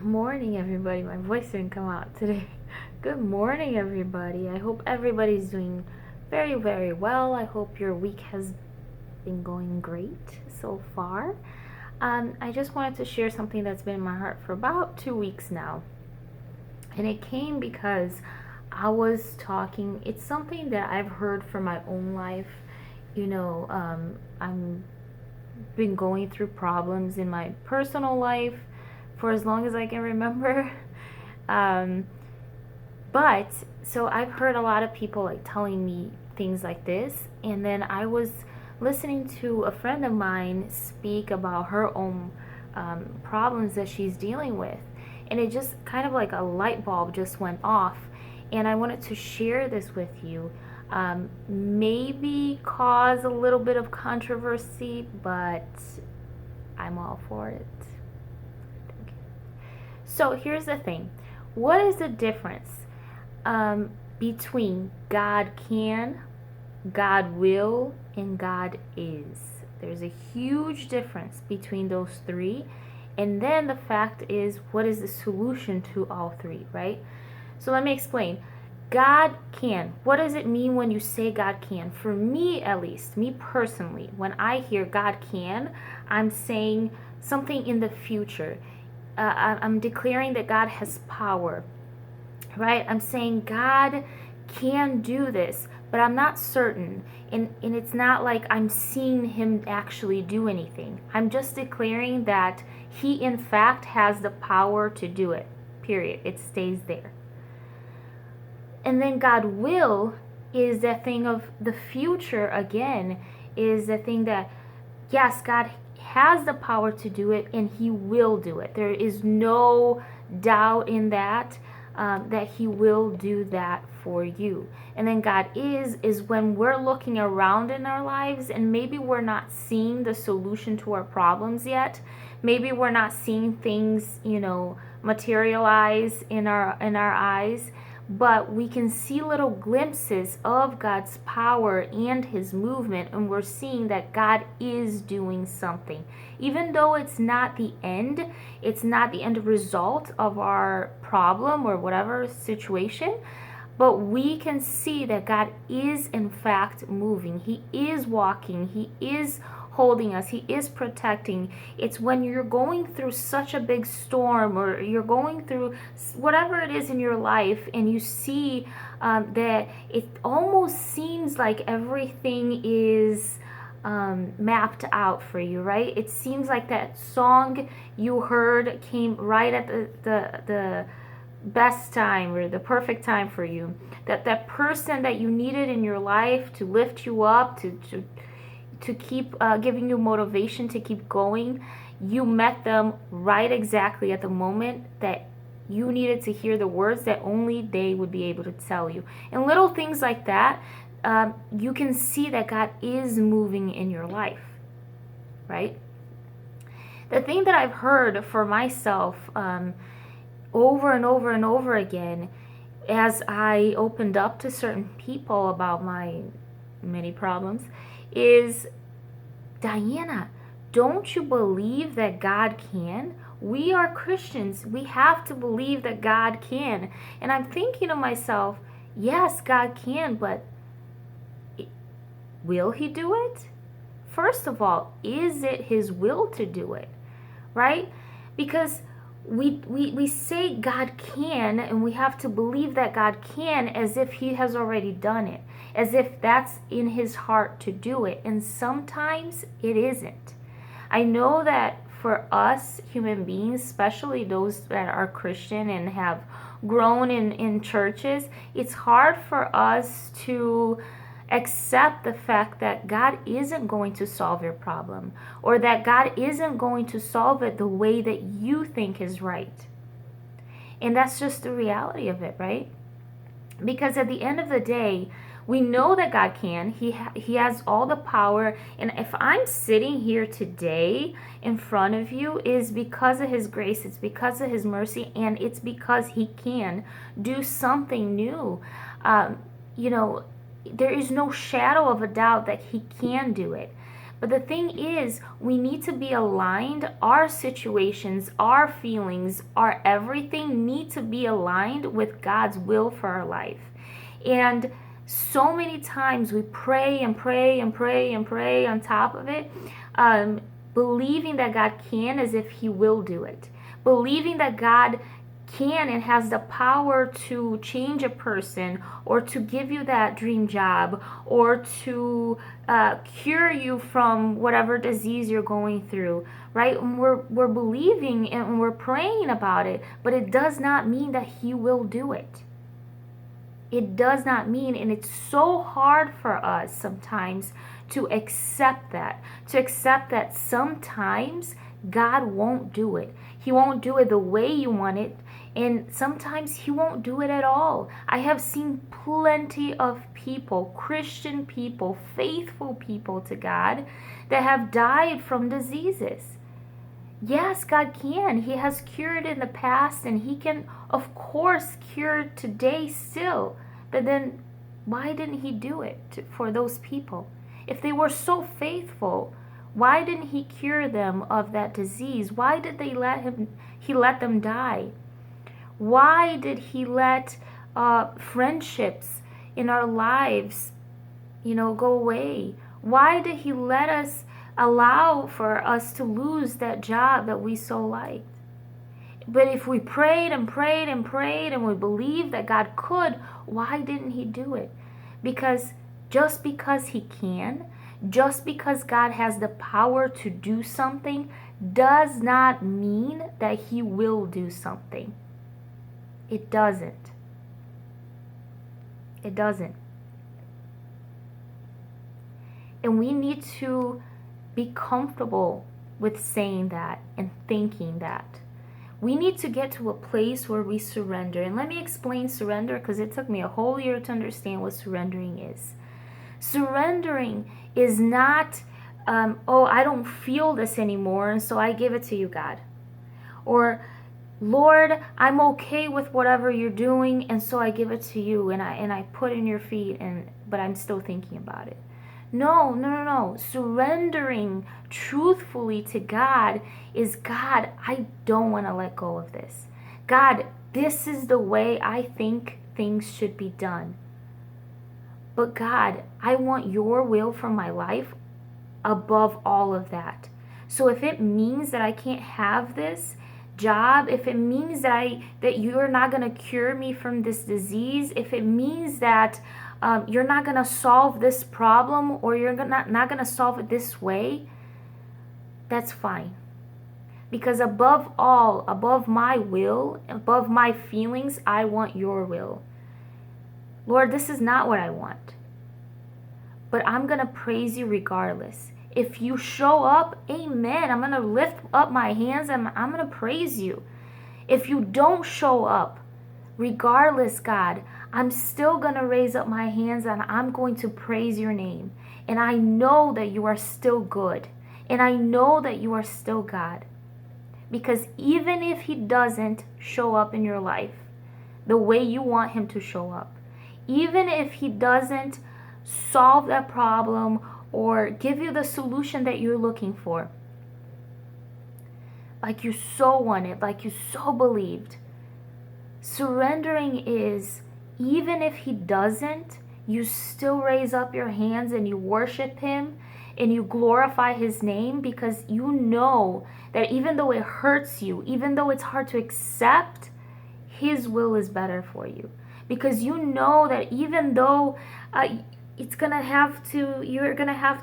morning, everybody. My voice didn't come out today. Good morning, everybody. I hope everybody's doing very, very well. I hope your week has been going great so far. I just wanted to share something that's been in my heart for about 2 weeks now. And it came because I was talking, it's something that I've heard from my own life. I'm been going through problems in my personal life for as long as I can remember. Um, but so I've heard a lot of people like telling me things like this, and then I was listening to a friend of mine speak about her own problems that she's dealing with, and it just kind of like a light bulb just went off, and I wanted to share this with you. Maybe cause a little bit of controversy, but I'm all for it. So here's the thing. What is the difference between God can, God will, and God is? There's a huge difference between those three. And then the fact is, what is the solution to all three, right? So let me explain. God can. What does it mean when you say God can? For me, at least, me personally, when I hear God can, I'm saying something in the future. I'm declaring that God has power, right? I'm saying God can do this, but I'm not certain. And it's not like I'm seeing him actually do anything. I'm just declaring that he, in fact, has the power to do it, period. It stays there. And then God will is that thing of the future again, is the thing that, yes, God has the power to do it and he will do it. There is no doubt in that, that he will do that for you. And then God is when we're looking around in our lives and maybe we're not seeing the solution to our problems yet. Maybe we're not seeing things, materialize in our eyes, but we can see little glimpses of God's power and his movement, and we're seeing that God is doing something. Even though it's not the end result of our problem or whatever situation, but we can see that God is in fact moving. He is walking. He is holding us. He is protecting. It's when you're going through such a big storm or you're going through whatever it is in your life and you see that it almost seems like everything is mapped out for you, right? It seems like that song you heard came right at the best time or the perfect time for you. That person that you needed in your life to lift you up, to keep giving you motivation to keep going, you met them right exactly at the moment that you needed to hear the words that only they would be able to tell you. And little things like that, you can see that God is moving in your life, right? The thing that I've heard for myself over and over and over again as I opened up to certain people about my many problems is, Diana, don't you believe that God can? We are Christians. We have to believe that God can. And I'm thinking to myself, yes, God can, but will he do it? First of all, is it his will to do it? Right? Because we say God can, and we have to believe that God can as if he has already done it, as if that's in his heart to do it. And sometimes it isn't. I know that for us human beings, especially those that are Christian and have grown in churches, it's hard for us to accept the fact that God isn't going to solve your problem, or that God isn't going to solve it the way that you think is right. And that's just the reality of it, right? Because at the end of the day, we know that God can. He has all the power. And if I'm sitting here today in front of you, is because of his grace. It's because of his mercy. And it's because he can do something new. There is no shadow of a doubt that he can do it. But the thing is, we need to be aligned. Our situations, our feelings, our everything need to be aligned with God's will for our life. And so many times we pray and pray and pray and pray on top of it, believing that God can as if He will do it. Believing that God can and has the power to change a person, or to give you that dream job, or to cure you from whatever disease you're going through, right? And we're believing and we're praying about it, but it does not mean that He will do it. It does not mean, and it's so hard for us sometimes to accept that sometimes God won't do it. He won't do it the way you want it, and sometimes He won't do it at all. I have seen plenty of people, Christian people, faithful people to God, that have died from diseases. Yes, God can. He has cured in the past, and He can, of course, cure today still. But then, why didn't He do it for those people? If they were so faithful, why didn't He cure them of that disease? Why did He let them die? Why did He let friendships in our lives, go away? Why did He let us allow for us to lose that job that we so liked? But if we prayed and prayed and prayed and we believed that God could, why didn't He do it? Because just because He can, just because God has the power to do something, does not mean that He will do something. It doesn't. It doesn't. And we need to be comfortable with saying that and thinking that. We need to get to a place where we surrender. And let me explain surrender, because it took me a whole year to understand what surrendering is. Surrendering is not, I don't feel this anymore, and so I give it to you, God. Or, Lord, I'm okay with whatever you're doing, and so I give it to you, and I put in your feet, but I'm still thinking about it. No. Surrendering truthfully to God is, God, I don't want to let go of this. God, this is the way I think things should be done. But God, I want your will for my life above all of that. So if it means that I can't have this job, if it means that you're not going to cure me from this disease, if it means that you're not going to solve this problem, or you're not going to solve it this way, that's fine. Because above all, above my will, above my feelings, I want your will. Lord, this is not what I want, but I'm going to praise you regardless. If you show up, amen. I'm going to lift up my hands and I'm going to praise you. If you don't show up, regardless, God, I'm still going to raise up my hands and I'm going to praise your name. And I know that you are still good. And I know that you are still God. Because even if He doesn't show up in your life the way you want Him to show up, even if He doesn't solve that problem or give you the solution that you're looking for, like you so wanted, like you so believed, surrendering is, even if He doesn't, you still raise up your hands and you worship Him and you glorify His name, because you know that even though it hurts you, even though it's hard to accept, His will is better for you. Because you know that even though you're gonna have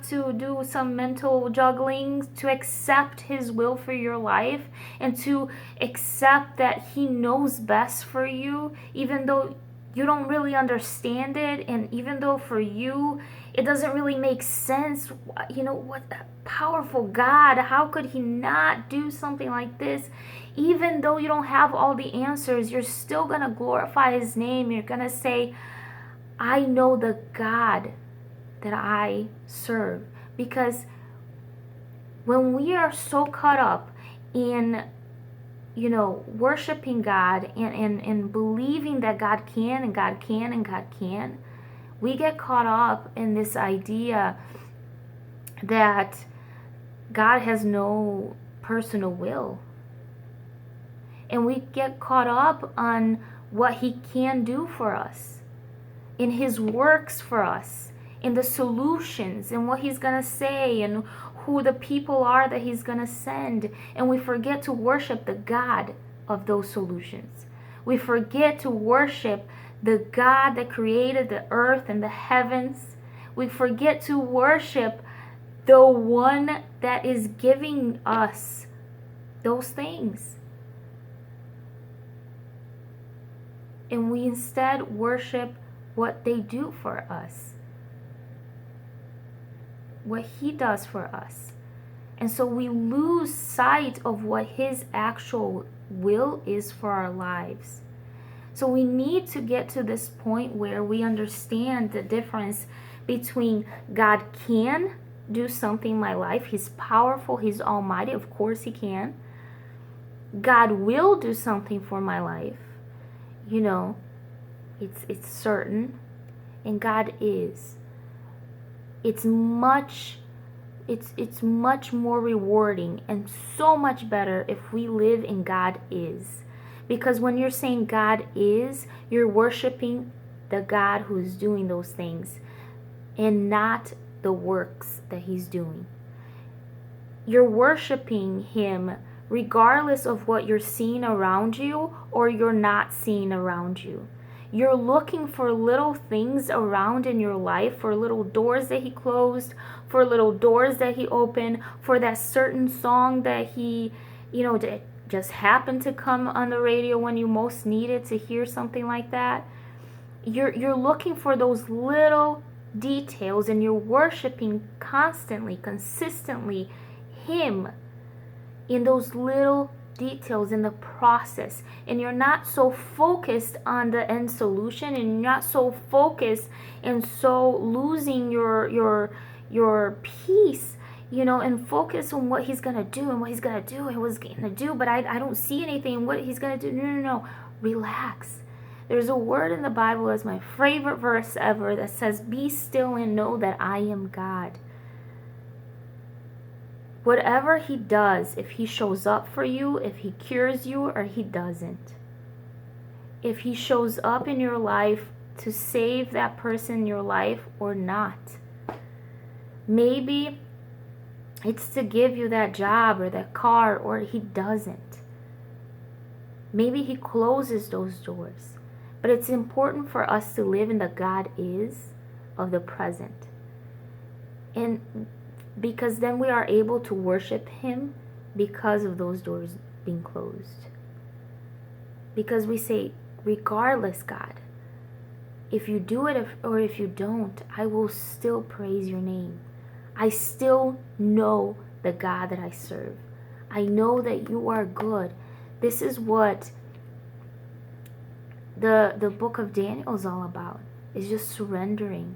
to do some mental juggling to accept His will for your life, and to accept that He knows best for you, even though you don't really understand it, and even though for you it doesn't really make sense. What a powerful God, how could He not do something like this? Even though you don't have all the answers, you're still gonna glorify His name. You're gonna say, I know the God that I serve. Because when we are so caught up in worshiping God and believing that God can and God can and God can, we get caught up in this idea that God has no personal will. And we get caught up on what he can do for us, in his works for us, in the solutions, and what he's going to say, and who the people are that he's going to send. And we forget to worship the God of those solutions. We forget to worship the God that created the earth and the heavens. We forget to worship the one that is giving us those things. And we instead worship what they do for us, what he does for us. And so we lose sight of what his actual will is for our lives. So we need to get to this point where we understand the difference between God can do something in my life. He's powerful, he's almighty, of course he can. God will do something for my life. You know, it's certain. And God is. It's much more rewarding and so much better if we live in God is. Because when you're saying God is, you're worshiping the God who is doing those things and not the works that he's doing. You're worshiping him regardless of what you're seeing around you or you're not seeing around you. You're looking for little things around in your life, for little doors that he closed, for little doors that he opened, for that certain song that he, that just happened to come on the radio when you most needed to hear something like that. You're looking for those little details, and you're worshiping constantly, consistently him in those little details in the process. And you're not so focused on the end solution, and you're not so focused and so losing your peace, and focus on what he's gonna do and what he's gonna do and what he's gonna do, but I don't see anything what he's gonna do. No. Relax. There's a word in the Bible that's my favorite verse ever that says, "Be still and know that I am God." Whatever he does, if he shows up for you, if he cures you or he doesn't, if he shows up in your life to save that person in your life or not, maybe it's to give you that job or that car, or he doesn't. Maybe he closes those doors. But it's important for us to live in the God is of the present. And because then we are able to worship him because of those doors being closed. Because we say, regardless, God, if you do it or if you don't, I will still praise your name. I still know the God that I serve. I know that you are good. This is what the book of Daniel is all about. It's just surrendering.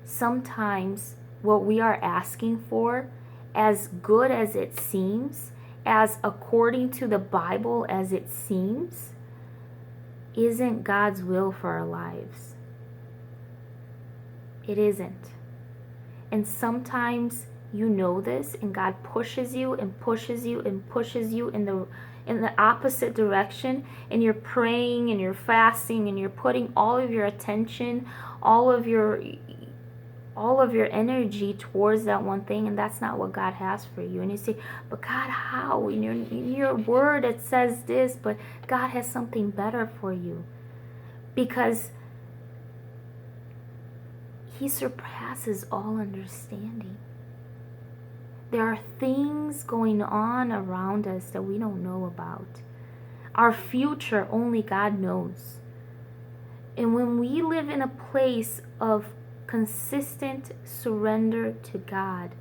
Sometimes what we are asking for, as good as it seems, as according to the Bible as it seems, isn't God's will for our lives. It isn't. And sometimes you know this, and God pushes you and pushes you and pushes you in the opposite direction, and you're praying and you're fasting and you're putting all of your attention, all of your energy towards that one thing, and that's not what God has for you. And you say, but God, how? In your word it says this, but God has something better for you. Because he surpasses all understanding. There are things going on around us that we don't know about. Our future, only God knows. And when we live in a place of consistent surrender to God,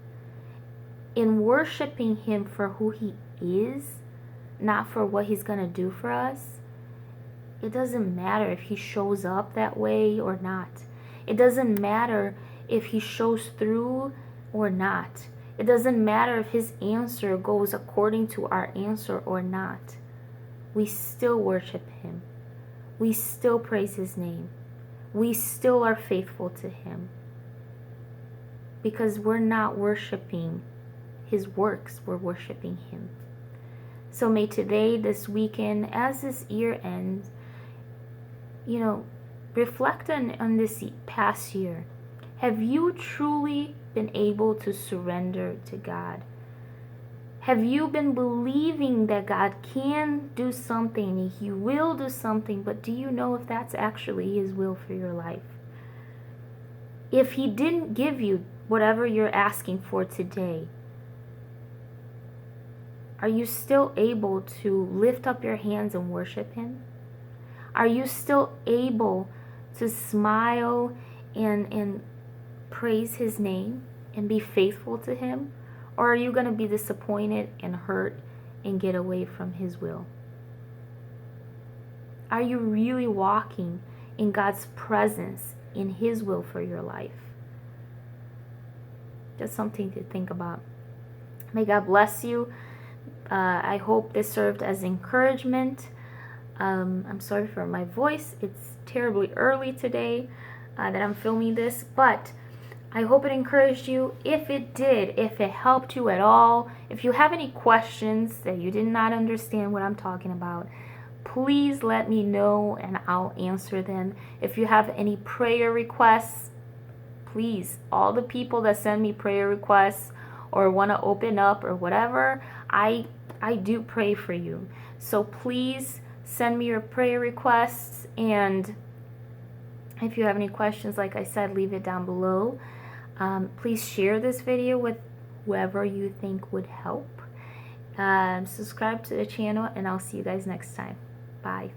in worshiping him for who he is, not for what he's going to do for us, it doesn't matter if he shows up that way or not. It doesn't matter if he shows through or not. It doesn't matter if his answer goes according to our answer or not. We still worship him. We still praise his name. We still are faithful to him. because we're not worshiping his works, we're worshiping him. So may today, this weekend, as this year ends, reflect on this past year. Have you truly been able to surrender to God? Have you been believing that God can do something, He will do something, but do you know if that's actually His will for your life? If He didn't give you whatever you're asking for today, are you still able to lift up your hands and worship Him? Are you still able to smile and praise His name and be faithful to Him? Or are you going to be disappointed and hurt and get away from His will? Are you really walking in God's presence, in His will for your life? Just something to think about. May God bless you. I hope this served as encouragement. I'm sorry for my voice. It's terribly early today that I'm filming this, but I hope it encouraged you. If it did, if it helped you at all, if you have any questions that you did not understand what I'm talking about, please let me know and I'll answer them. If you have any prayer requests, please, all the people that send me prayer requests or want to open up or whatever, I do pray for you. So please send me your prayer requests, and if you have any questions, like I said, leave it down below. Please share this video with whoever you think would help. Subscribe to the channel, and I'll see you guys next time. Bye.